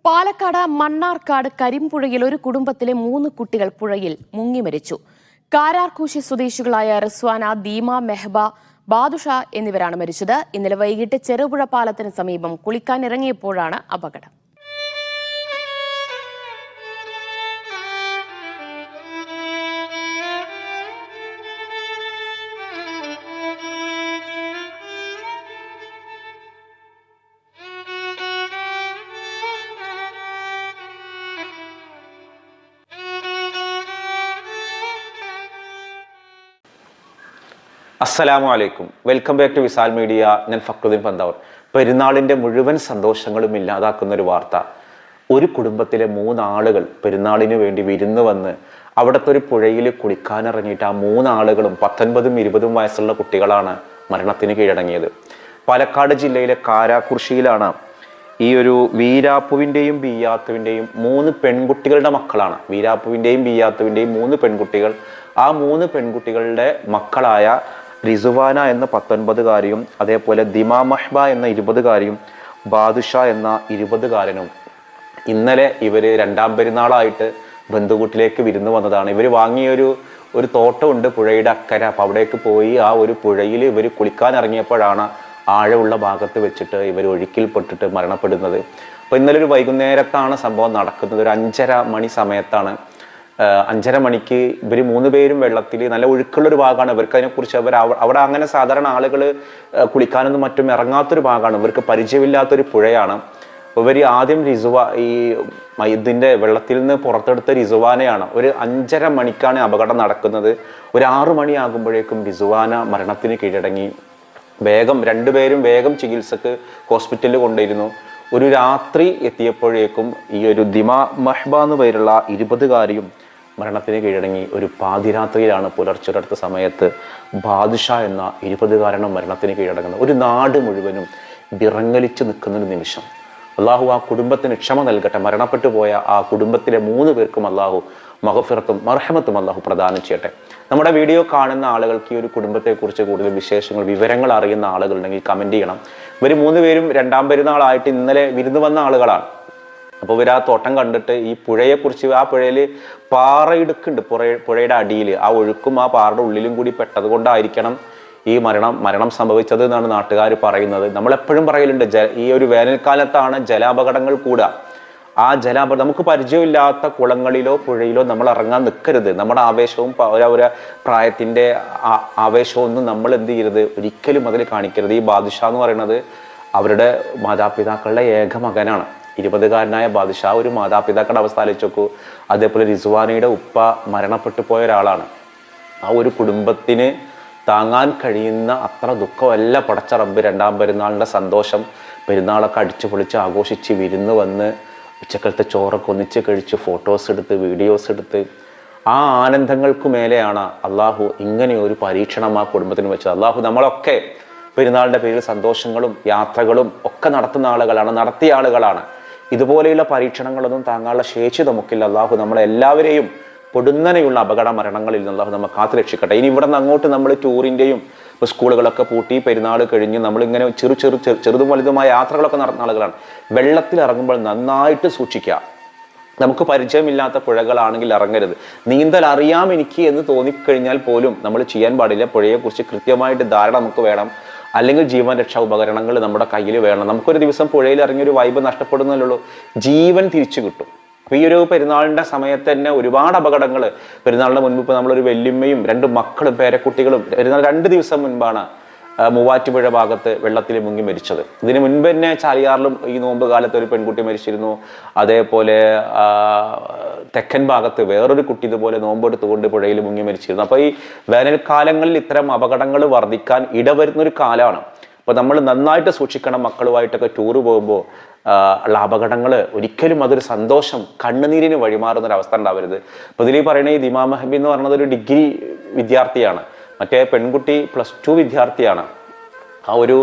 പാലക്കാട് മണ്ണാർക്കാട് കരിമ്പുഴയിൽ ഒരു കുടുംബത്തിലെ 3 കുട്ടികൾ പുഴയിൽ മുങ്ങി മരിച്ചു. കാരാർകൂശി സ്വദേശികളായ റിസ്വാന, ദീമ, മെഹബ, ബാദുഷ എന്നിവരാണ് മരിച്ചത്. ഇന്നലെ വൈകിട്ട് ചെറുപുഴ പാലത്തിന് സമീപം കുളിക്കാനിറങ്ങിയപ്പോഴാണ് അപകടം. അസ്സലാമു അലൈക്കും. Welcome back to Visal media. ഞാൻ ഫക്രുദ്ദീൻ പന്താവൂർ. പെരുന്നാളിൻ്റെ മുഴുവൻ സന്തോഷങ്ങളും ഇല്ലാതാക്കുന്ന ഒരു വാർത്ത. ഒരു കുടുംബത്തിലെ 3 ആളുകൾ പെരുന്നാളിന് വേണ്ടി വിരുന്ന് വന്ന് അവിടുത്തെ ഒരു പുഴയിൽ കുളിക്കാനിറങ്ങിയിട്ട് ആ 3 ആളുകളും 19ഉം 20ഉം വയസ്സുള്ള കുട്ടികളാണ് മരണത്തിന് കീഴടങ്ങിയത്. പാലക്കാട് ജില്ലയിലെ കാരാകുർശിയിലാണ് ഈ ഒരു വീരാപ്പുവിൻ്റെയും ബിയാത്തുവിൻ്റെയും 3 പെൺകുട്ടികളുടെ മക്കളാണ്. വീരാപ്പുവിൻ്റെയും ബിയാത്തുവിൻ്റെയും 3 പെൺകുട്ടികൾ. ആ 3 പെൺകുട്ടികളുടെ മക്കളായ റിസുവാന എന്ന 19കാരിയും അതേപോലെ ദിമാ മഹ്ബ എന്ന 20കാരിയും ബാദുഷ എന്ന 20കാരനും ഇന്നലെ ഇവർ 2ാം പെരുന്നാളായിട്ട് ബന്ധുവീട്ടിലേക്ക് വിരുന്ന് വന്നതാണ്. ഇവർ വാങ്ങിയൊരു തോട്ടമുണ്ട് പുഴയുടെ അക്കരെ. അപ്പോൾ അവിടേക്ക് പോയി ആ ഒരു പുഴയിൽ ഇവർ കുളിക്കാനിറങ്ങിയപ്പോഴാണ് ആഴമുള്ള ഭാഗത്ത് വെച്ചിട്ട് ഇവർ ഒഴുക്കിൽപ്പെട്ടിട്ട് മരണപ്പെടുന്നത്. അപ്പോൾ ഇന്നലെ ഒരു വൈകുന്നേരത്താണ് സംഭവം നടക്കുന്നത്. ഒരു 5:30 മണി സമയത്താണ്. 5:30 മണിക്ക് ഇവർ 3 പേരും വെള്ളത്തിൽ, നല്ല ഒഴുക്കുള്ളൊരു ഭാഗമാണ്. ഇവർക്ക് അതിനെക്കുറിച്ച് അവിടെ അങ്ങനെ സാധാരണ ആളുകൾ കുളിക്കാനൊന്നും മറ്റും ഇറങ്ങാത്തൊരു ഭാഗമാണ്. ഇവർക്ക് പരിചയമില്ലാത്തൊരു പുഴയാണ്. ഇവർ ആദ്യം ഇതിൻ്റെ വെള്ളത്തിൽ നിന്ന് പുറത്തെടുത്ത റിസുവാനയാണ്. ഒരു 5:30 മണിക്കാണ് അപകടം നടക്കുന്നത്. ഒരു 6 മണിയാകുമ്പോഴേക്കും റിസുവാന മരണത്തിന് കീഴടങ്ങി. 2 പേരും വേഗം ചികിത്സക്ക് ഹോസ്പിറ്റലിൽ കൊണ്ടുവരുന്നു. ഒരു രാത്രി എത്തിയപ്പോഴേക്കും ഈ ഒരു ദിമാ മഹ്ബ എന്ന് പേരുള്ള 20കാരിയും മരണത്തിന് കീഴടങ്ങി. ഒരു പാതിരാത്രിയിലാണ് പുലർച്ചെടുത്ത സമയത്ത് ബാദുഷ എന്ന 20കാരനും മരണത്തിന് കീഴടങ്ങുന്നത്. ഒരു നാട് മുഴുവനും വിറങ്ങലിച്ച് നിൽക്കുന്നൊരു നിമിഷം. അള്ളാഹു ആ കുടുംബത്തിന് ക്ഷമ നൽകട്ടെ. മരണപ്പെട്ടു പോയ ആ കുടുംബത്തിലെ 3 പേർക്കും അള്ളാഹു മഗ്ഫിറത്തും മർഹമത്തും അള്ളാഹു പ്രദാനം ചെയ്യട്ടെ. നമ്മുടെ വീഡിയോ കാണുന്ന ആളുകൾക്ക് ഈ ഒരു കുടുംബത്തെക്കുറിച്ച് കൂടുതൽ വിവരങ്ങൾ അറിയുന്ന ആളുകളുണ്ടെങ്കിൽ കമൻറ്റ് ചെയ്യണം. ഇവർ 3 പേരും 2ാം പെരുന്നാളായിട്ട് ഇന്നലെ വിരുന്ന് വന്ന ആളുകളാണ്. അപ്പോൾ ഇവർ ആ തോട്ടം കണ്ടിട്ട് ഈ പുഴയെക്കുറിച്ച്, ആ പുഴയിൽ പാറയിടുക്കുണ്ട് പുഴയുടെ അടിയിൽ. ആ ഒഴുക്കും ആ പാറയുടെ ഉള്ളിലും കൂടി പെട്ടത് കൊണ്ടായിരിക്കണം ഈ മരണം സംഭവിച്ചത് എന്നാണ് നാട്ടുകാർ പറയുന്നത്. നമ്മളെപ്പോഴും പറയലുണ്ട്, ഈ ഒരു വേനൽക്കാലത്താണ് ജലാപകടങ്ങൾ കൂടുക. ആ നമുക്ക് പരിചയമില്ലാത്ത കുളങ്ങളിലോ പുഴയിലോ നമ്മൾ ഇറങ്ങാൻ നിൽക്കരുത്. നമ്മുടെ ആവേശവും പ്രായത്തിൻ്റെ ആവേശവും ഒന്നും നമ്മൾ എന്ത് ചെയ്യരുത്, ഒരിക്കലും അതിൽ കാണിക്കരുത്. ഈ ബാദുഷ എന്ന് പറയുന്നത് അവരുടെ മാതാപിതാക്കളുടെ ഏക മകനാണ്. 20കാരനായ ബാദുഷ. ഒരു മാതാപിതാക്കളുടെ അവസ്ഥ ആലോചിച്ച് നോക്കൂ. അതേപോലെ റിസുവാനയുടെ ഉപ്പ മരണപ്പെട്ടു പോയ ഒരാളാണ്. ആ ഒരു കുടുംബത്തിന് താങ്ങാൻ കഴിയുന്ന അത്ര ദുഃഖമല്ല പടച്ച റബ്ബ് 2ാം പെരുന്നാളിൻ്റെ സന്തോഷം. പെരുന്നാളൊക്കെ അടിച്ചു പൊളിച്ച് ആഘോഷിച്ച് വിരുന്ന് വന്ന് ഉച്ചക്കലത്തെ ചോറൊക്കെ ഒന്നിച്ച് കഴിച്ച് ഫോട്ടോസ് എടുത്ത് വീഡിയോസ് എടുത്ത് ആ ആനന്ദങ്ങൾക്ക് മേലെയാണ് അള്ളാഹു ഇങ്ങനെ ഒരു പരീക്ഷണം ആ കുടുംബത്തിന് വെച്ചത്. അള്ളാഹു നമ്മളൊക്കെ പെരുന്നാളിൻ്റെ പേരിൽ സന്തോഷങ്ങളും യാത്രകളും ഒക്കെ നടത്തിയ ആളുകളാണ്. ഇതുപോലെയുള്ള പരീക്ഷണങ്ങളൊന്നും താങ്ങാനുള്ള ശേഷി നമുക്കില്ല. അള്ളാഹു നമ്മളെല്ലാവരെയും പൊടുന്നനെയുള്ള അപകട മരണങ്ങളിൽ നിന്ന് അള്ളാഹു നമ്മൾ കാത്തു രക്ഷിക്കട്ടെ. ഇനി ഇവിടെ നിന്ന് അങ്ങോട്ട് നമ്മൾ ടൂറിൻ്റെയും ഇപ്പോൾ സ്കൂളുകളൊക്കെ പൂട്ടി പെരുന്നാൾ കഴിഞ്ഞ് നമ്മളിങ്ങനെ ചെറുതും വലുതുമായ യാത്രകളൊക്കെ നടത്തുന്ന ആളുകളാണ്. വെള്ളത്തിൽ ഇറങ്ങുമ്പോൾ നന്നായിട്ട് സൂക്ഷിക്കുക. നമുക്ക് പരിചയമില്ലാത്ത പുഴകളാണെങ്കിൽ ഇറങ്ങരുത്. നീന്തൽ അറിയാം എനിക്ക് എന്ന് തോന്നിക്കഴിഞ്ഞാൽ പോലും നമ്മൾ ചെയ്യാൻ പാടില്ല. പുഴയെക്കുറിച്ച് കൃത്യമായിട്ട് ധാരണ നമുക്ക് വേണം. അല്ലെങ്കിൽ ജീവൻ രക്ഷാ ഉപകരണങ്ങൾ നമ്മുടെ കയ്യിൽ വേണം. നമുക്കൊരു ദിവസം പുഴയിൽ ഇറങ്ങിയൊരു വൈബ് നഷ്ടപ്പെടുന്നല്ലോ, ജീവൻ തിരിച്ചു കിട്ടും. അപ്പോൾ ഈ ഒരു പെരുന്നാളിൻ്റെ സമയത്ത് തന്നെ ഒരുപാട് അപകടങ്ങൾ. പെരുന്നാളിന് മുൻപ് ഇപ്പോൾ നമ്മളൊരു വല്യമ്മയും 2 മക്കളും പേരക്കുട്ടികളും പെരുന്നാൾ 2 ദിവസം മുൻപാണ് മൂവാറ്റുപുഴ ഭാഗത്ത് വെള്ളത്തിൽ മുങ്ങി മരിച്ചത്. ഇതിന് മുൻപ് തന്നെ ചാലിയാറിലും ഈ നോമ്പ് കാലത്ത് ഒരു പെൺകുട്ടി മരിച്ചിരുന്നു. അതേപോലെ തെക്കൻ ഭാഗത്ത് വേറൊരു കുട്ടി ഇതുപോലെ നോമ്പെടുത്തുകൊണ്ട് പുഴയിൽ മുങ്ങി മരിച്ചിരുന്നു. അപ്പോൾ ഈ വേനൽക്കാലങ്ങളിൽ ഇത്തരം അപകടങ്ങൾ വർദ്ധിക്കാൻ ഇടവരുന്നൊരു കാലമാണ്. അപ്പോൾ നമ്മൾ നന്നായിട്ട് സൂക്ഷിക്കണം. മക്കളുമായിട്ടൊക്കെ ടൂറ് പോകുമ്പോൾ ഉള്ള അപകടങ്ങൾ ഒരിക്കലും അതൊരു സന്തോഷം കണ്ണുനീരിന് വഴിമാറുന്നൊരവസ്ഥ ഉണ്ടാവരുത്. അപ്പോൾ ഇതിൽ പറയുന്ന ഈ ദിമാ മഹബി എന്ന് പറയുന്നത് ഒരു ഡിഗ്രി വിദ്യാർത്ഥിയാണ്. മറ്റേ പെൺകുട്ടി +2 വിദ്യാർത്ഥിയാണ്. ആ ഒരു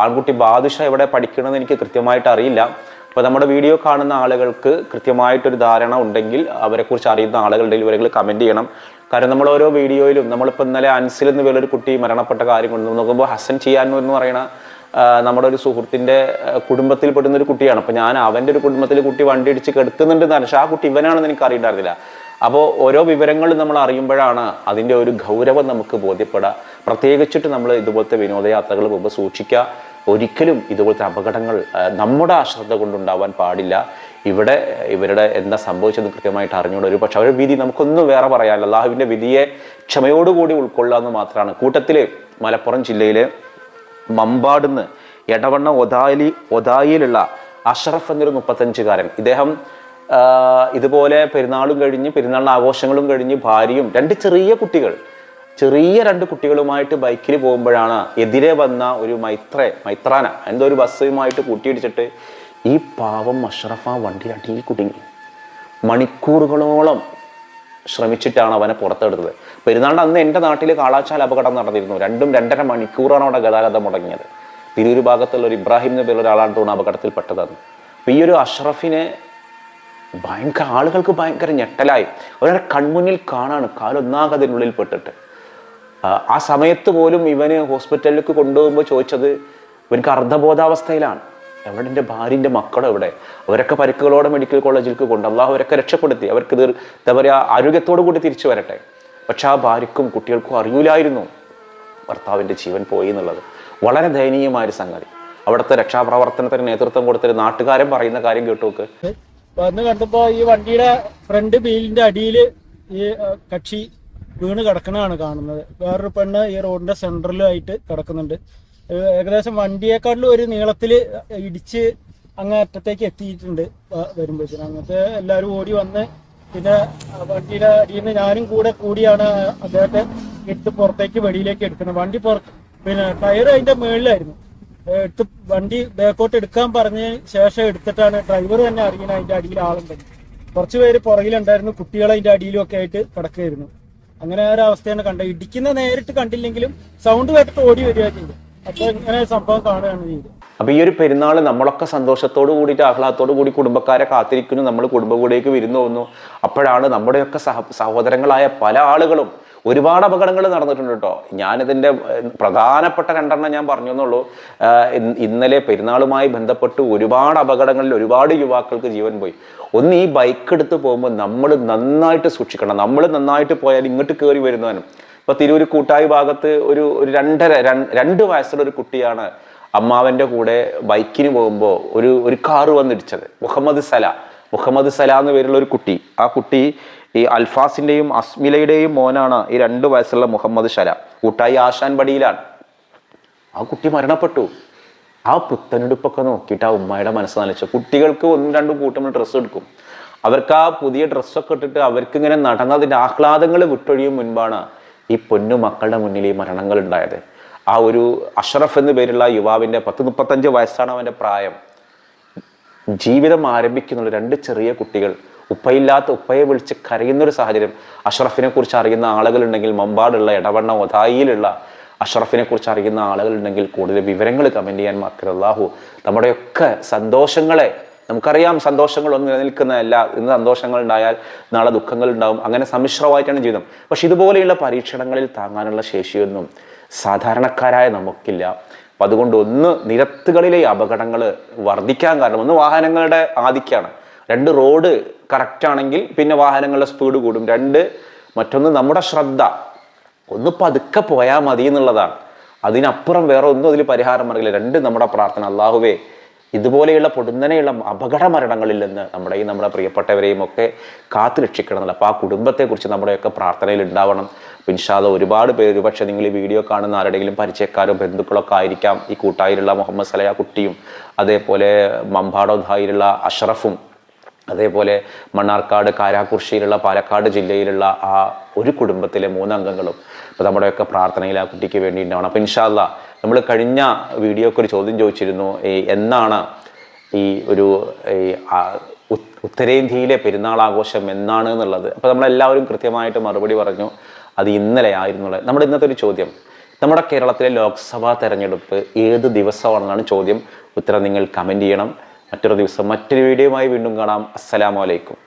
ആൺകുട്ടി ബാദുഷ എവിടെ പഠിക്കണമെന്ന് എനിക്ക് കൃത്യമായിട്ട് അറിയില്ല. അപ്പോൾ നമ്മുടെ വീഡിയോ കാണുന്ന ആളുകൾക്ക് കൃത്യമായിട്ടൊരു ധാരണ ഉണ്ടെങ്കിൽ, അവരെക്കുറിച്ച് അറിയുന്ന ആളുകളുണ്ടെങ്കിൽ ഇവരെങ്കിൽ കമൻറ്റ് ചെയ്യണം. കാരണം നമ്മൾ ഓരോ വീഡിയോയിലും നമ്മളിപ്പോൾ ഇന്നലെ അൻസിൽ എന്ന് വേറൊരു കുട്ടി മരണപ്പെട്ട കാര്യം കൊണ്ട് നോക്കുമ്പോൾ ഹസൻ ചെയ്യാൻ എന്ന് പറയുന്ന നമ്മുടെ ഒരു സുഹൃത്തിൻ്റെ കുടുംബത്തിൽ പെടുന്ന ഒരു കുട്ടിയാണ്. അപ്പോൾ ഞാൻ അവൻ്റെ ഒരു കുടുംബത്തിൽ കുട്ടി വണ്ടി ഇടിച്ച് കിടക്കുന്നുണ്ടെന്ന് പക്ഷേ ആ കുട്ടി ഇവനാണെന്ന് എനിക്ക് അറിയണ്ടായിരുന്നില്ല. അപ്പോൾ ഓരോ വിവരങ്ങളും നമ്മൾ അറിയുമ്പോഴാണ് അതിൻ്റെ ഒരു ഗൗരവം നമുക്ക് ബോധ്യപ്പെടുക. പ്രത്യേകിച്ചിട്ട് നമ്മൾ ഇതുപോലത്തെ വിനോദയാത്രകൾ പോകുമ്പോൾ സൂക്ഷിക്കുക. ഒരിക്കലും ഇതുപോലത്തെ അപകടങ്ങൾ നമ്മുടെ അശ്രദ്ധ കൊണ്ടുണ്ടാവാൻ പാടില്ല. ഇവിടെ ഇവരുടെ എന്താ സംഭവിച്ചത് കൃത്യമായിട്ട് അറിഞ്ഞുകൊണ്ട് ഒരു പക്ഷെ അവരുടെ വിധി നമുക്കൊന്നും വേറെ പറയാനില്ല. അള്ളാഹുവിൻ്റെ വിധിയെ ക്ഷമയോടുകൂടി ഉൾക്കൊള്ളുക എന്ന് മാത്രമാണ്. കൂട്ടത്തിൽ മലപ്പുറം ജില്ലയിലെ മമ്പാടുന്ന് എടവണ്ണ ഒതായിലുള്ള അഷ്റഫ് എന്നൊരു 35-കാരൻ. ഇദ്ദേഹം ഇതുപോലെ പെരുന്നാളും കഴിഞ്ഞ് പെരുന്നാളിന് ആഘോഷങ്ങളും കഴിഞ്ഞ് ഭാര്യയും ചെറിയ രണ്ട് കുട്ടികളുമായിട്ട് ബൈക്കിൽ പോകുമ്പോഴാണ് എതിരെ വന്ന ഒരു മൈത്രാന എന്തോ ഒരു ബസ്സുമായിട്ട് കൂട്ടിയിടിച്ചിട്ട് ഈ പാവം അഷ്റഫ് ആ വണ്ടി അടിയിൽ കുടുങ്ങി. മണിക്കൂറുകളോളം ശ്രമിച്ചിട്ടാണ് അവനെ പുറത്തെടുത്തത്. പെരുന്നാളിന് അന്ന് എൻ്റെ നാട്ടിൽ കാളാച്ചാൽ അപകടം നടന്നിരുന്നു. 2-2.5 മണിക്കൂറാണ് അവിടെ ഗതാഗതം മുടങ്ങിയത്. തിരൂർ ഭാഗത്തുള്ള ഒരു ഇബ്രാഹിം എന്ന് പേരുള്ള ഒരാളാണ് തോന്നുന്നു അപകടത്തിൽപ്പെട്ടതാണ്. അപ്പോൾ ഈ ഒരു അഷ്റഫിനെ ആളുകൾക്ക് ഭയങ്കര ഞെട്ടലായി. അവരുടെ കൺമുന്നിൽ കാണാണ് കാലൊന്നാകതിനുള്ളിൽ പെട്ടിട്ട്. ആ സമയത്ത് പോലും ഇവന് ഹോസ്പിറ്റലിലേക്ക് കൊണ്ടുപോകുമ്പോൾ ചോദിച്ചത് ഇവനക്ക് അർദ്ധബോധാവസ്ഥയിലാണ്. എവിടെ എൻ്റെ ഭാര്യൻ്റെ മക്കളും എവിടെ? അവരൊക്കെ പരിക്കുകളോടെ മെഡിക്കൽ കോളേജിലേക്ക് കൊണ്ട് അള്ളാഹു അവരൊക്കെ രക്ഷപ്പെടുത്തി. അവർക്ക് എന്താ പറയുക ആരോഗ്യത്തോടു കൂടി തിരിച്ചു വരട്ടെ. പക്ഷെ ആ ഭാര്യക്കും കുട്ടികൾക്കും അറിയില്ലായിരുന്നു ഭർത്താവിൻ്റെ ജീവൻ പോയി എന്നുള്ളത്. വളരെ ദയനീയമായൊരു സംഗതി. അവിടുത്തെ രക്ഷാപ്രവർത്തനത്തിന് നേതൃത്വം കൊടുത്തൊരു നാട്ടുകാരൻ പറയുന്ന കാര്യം കേട്ടു നോക്ക്. വന്ന് കണ്ടപ്പോ ഈ വണ്ടിയുടെ ഫ്രണ്ട് വീലിന്റെ അടിയിൽ ഈ കക്ഷി വീണ് കിടക്കണതാണ് കാണുന്നത്. വേറൊരു പെണ്ണ് ഈ റോഡിന്റെ സെന്ററിലായിട്ട് കിടക്കുന്നുണ്ട്. ഏകദേശം വണ്ടിയെക്കാട്ടിലും ഒരു നീളത്തില് ഇടിച്ച് അങ്ങ് അറ്റത്തേക്ക് എത്തിയിട്ടുണ്ട് വരുമ്പോഴത്തേനും. അങ്ങനത്തെ എല്ലാവരും ഓടി വന്ന് പിന്നെ വണ്ടിയുടെ അടിയിൽ നിന്ന് ഞാനും കൂടിയാണ് അദ്ദേഹത്തെ എടുത്ത് പുറത്തേക്ക് വെളിയിലേക്ക് എടുക്കുന്നത്. വണ്ടി പിന്നെ ടയർ അതിന്റെ മുകളിലായിരുന്നു. വണ്ടി ബാക്കോട്ട് എടുക്കാൻ പറഞ്ഞ ശേഷം എടുത്തിട്ടാണ് ഡ്രൈവർ തന്നെ അറിയുന്നത് അതിന്റെ അടിയിൽ ആളുണ്ടെങ്കിൽ. കുറച്ച് പേര് പുറകിലുണ്ടായിരുന്നു, കുട്ടികൾ അതിന്റെ അടിയിലും ഒക്കെ ആയിട്ട് കിടക്കുകയായിരുന്നു. അങ്ങനെ ഒരു അവസ്ഥയാണ് കണ്ടത്. ഇടിക്കുന്ന നേരിട്ട് കണ്ടില്ലെങ്കിലും സൗണ്ട് കേട്ടിട്ട് ഓടി വരിക ചെയ്തു. അപ്പൊ ഇങ്ങനെ സംഭവം കാണുകയാണ് ചെയ്തത്. അപ്പൊ ഈ ഒരു പെരുന്നാൾ നമ്മളൊക്കെ സന്തോഷത്തോടു കൂടിയിട്ട് ആഹ്ലാദത്തോടു കൂടി കുടുംബക്കാരെ കാത്തിരിക്കുന്നു. നമ്മൾ കുടുംബകൂടിയേക്ക് വിരുന്നു പോകുന്നു. അപ്പോഴാണ് നമ്മുടെയൊക്കെ സഹോദരങ്ങളായ പല ആളുകളും ഒരുപാട് അപകടങ്ങൾ നടന്നിട്ടുണ്ട് കേട്ടോ. ഞാനിതിൻ്റെ പ്രധാനപ്പെട്ട 2 ഞാൻ പറഞ്ഞു എന്നുള്ളൂ. ഇന്നലെ പെരുന്നാളുമായി ബന്ധപ്പെട്ട് ഒരുപാട് അപകടങ്ങളിൽ ഒരുപാട് യുവാക്കൾക്ക് ജീവൻ പോയി. ഒന്ന് ഈ ബൈക്ക് എടുത്ത് പോകുമ്പോൾ നമ്മൾ നന്നായിട്ട് സൂക്ഷിക്കണം. നമ്മൾ നന്നായിട്ട് പോയാൽ ഇങ്ങോട്ട് കയറി വരുന്നവനും. ഇപ്പൊ തിരൂർ കൂട്ടായി ഭാഗത്ത് ഒരു 2 വയസ്സുള്ള ഒരു കുട്ടിയാണ് അമ്മാവൻ്റെ കൂടെ ബൈക്കിന് പോകുമ്പോൾ ഒരു കാറ് വന്നിടിച്ചത്. മുഹമ്മദ് സല എന്ന് പേരുള്ള ഒരു കുട്ടി. ആ കുട്ടി ഈ അൽഫാസിൻ്റെയും അസ്മിലയുടെയും മോനാണ് ഈ 2 വയസ്സുള്ള മുഹമ്മദ് സല. കൂട്ടായി ആശാൻപടിയിലാണ്. ആ കുട്ടി മരണപ്പെട്ടു. ആ പുത്തനെടുപ്പൊക്കെ നോക്കിയിട്ട് ആ ഉമ്മയുടെ മനസ്സ് നനച്ചു. കുട്ടികൾക്ക് 1-2 കൂട്ടം ഡ്രസ്സ് എടുക്കും. അവർക്ക് ആ പുതിയ ഡ്രസ്സൊക്കെ ഇട്ടിട്ട് അവർക്ക് ഇങ്ങനെ നടന്നതിൻ്റെ ആഹ്ലാദങ്ങൾ വിട്ടൊഴിയും മുൻപാണ് ഈ പൊന്നു മക്കളുടെ മുന്നിൽ ഈ മരണങ്ങൾ ഉണ്ടായത്. ആ ഒരു അഷ്റഫ് എന്ന് പേരുള്ള യുവാവിൻ്റെ 30-35 വയസ്സാണ് അവൻ്റെ പ്രായം. ജീവിതം ആരംഭിക്കുന്നുള്ള 2 ചെറിയ കുട്ടികൾ, ഉപ്പയെ വിളിച്ച് കരയുന്നൊരു സാഹചര്യം. അഷ്റഫിനെ കുറിച്ച് അറിയുന്ന ആളുകളുണ്ടെങ്കിൽ, മമ്പാടുള്ള എടവണ്ണ ഒതായിലുള്ള അഷ്റഫിനെ കുറിച്ച് അറിയുന്ന ആളുകളുണ്ടെങ്കിൽ കൂടുതൽ വിവരങ്ങൾ കമൻറ്റ് ചെയ്യാൻ മറക്കരുത്. അല്ലാഹു നമ്മുടെയൊക്കെ സന്തോഷങ്ങളെ, നമുക്കറിയാം സന്തോഷങ്ങളൊന്നും നിലനിൽക്കുന്നതല്ല. ഇന്ന് സന്തോഷങ്ങൾ ഉണ്ടായാൽ നാളെ ദുഃഖങ്ങൾ ഉണ്ടാവും. അങ്ങനെ സമ്മിശ്രമായിട്ടാണ് ജീവിതം. പക്ഷെ ഇതുപോലെയുള്ള പരീക്ഷണങ്ങളിൽ താങ്ങാനുള്ള ശേഷിയൊന്നും സാധാരണക്കാരായ നമുക്കില്ല. അപ്പം അതുകൊണ്ട് ഒന്ന് നിരത്തുകളിലെ അപകടങ്ങൾ വർദ്ധിക്കാൻ കാരണം ഒന്ന് വാഹനങ്ങളുടെ ആധിക്യമാണ്. 2 റോഡ് കറക്റ്റ് ആണെങ്കിൽ പിന്നെ വാഹനങ്ങളുടെ സ്പീഡ് കൂടും. 2 മറ്റൊന്ന് നമ്മുടെ ശ്രദ്ധ. ഒന്ന് പതുക്കെ പോയാൽ മതി എന്നുള്ളതാണ്. അതിനപ്പുറം വേറെ ഒന്നും അതിൽ പരിഹാരം അറിയില്ല. 2 നമ്മുടെ പ്രാർത്ഥന. അല്ലാഹുവേ ഇതുപോലെയുള്ള പൊടുന്നനെയുള്ള അപകട മരണങ്ങളിൽ നിന്ന് നമ്മുടെ പ്രിയപ്പെട്ടവരെയും ഒക്കെ കാത്തു രക്ഷിക്കണം എന്നല്ല. അപ്പോൾ ആ കുടുംബത്തെക്കുറിച്ച് നമ്മുടെയൊക്കെ പ്രാർത്ഥനയിൽ ഉണ്ടാവണം. ഇൻഷാ അല്ലാഹ് ഒരുപാട് പേര്, പക്ഷേ നിങ്ങൾ ഈ വീഡിയോ കാണുന്ന ആരുടെയെങ്കിലും പരിചയക്കാരോ ബന്ധുക്കളൊക്കെ ആയിരിക്കാം. ഈ കൂട്ടായിലുള്ള മുഹമ്മദ് സലഹ കുട്ടിയും, അതേപോലെ മമ്പാടോധായിലുള്ള അഷ്റഫും, അതേപോലെ മണ്ണാർക്കാട് കാരാക്കുർശിയിലുള്ള പാലക്കാട് ജില്ലയിലുള്ള ആ ഒരു കുടുംബത്തിലെ 3 അംഗങ്ങളും അപ്പോൾ നമ്മുടെയൊക്കെ പ്രാർത്ഥനയിൽ ആ കുട്ടിക്ക് വേണ്ടി ഉണ്ടാവണം. അപ്പോൾ ഇൻഷാ അല്ലാഹ് നമ്മൾ കഴിഞ്ഞ വീഡിയോക്ക് ഒരു ചോദ്യം ചോദിച്ചിരുന്നു, എന്നാണ് ഈ ഒരു ഉത്തരേന്ത്യയിലെ പെരുന്നാൾ ആഘോഷം എന്നാണ് എന്നുള്ളത്. അപ്പോൾ നമ്മളെല്ലാവരും കൃത്യമായിട്ട് മറുപടി പറഞ്ഞു, അത് ഇന്നലെ ആയിരുന്നുള്ളത്. നമ്മുടെ ഇന്നത്തെ ഒരു ചോദ്യം, നമ്മുടെ കേരളത്തിലെ ലോക്സഭാ തെരഞ്ഞെടുപ്പ് ഏത് ദിവസമാണെന്നാണ് ചോദ്യം. ഉത്തരം നിങ്ങൾ കമൻറ്റ് ചെയ്യണം. മറ്റൊരു ദിവസം മറ്റൊരു വീഡിയോയുമായി വീണ്ടും കാണാം. അസ്സലാമു അലൈക്കും.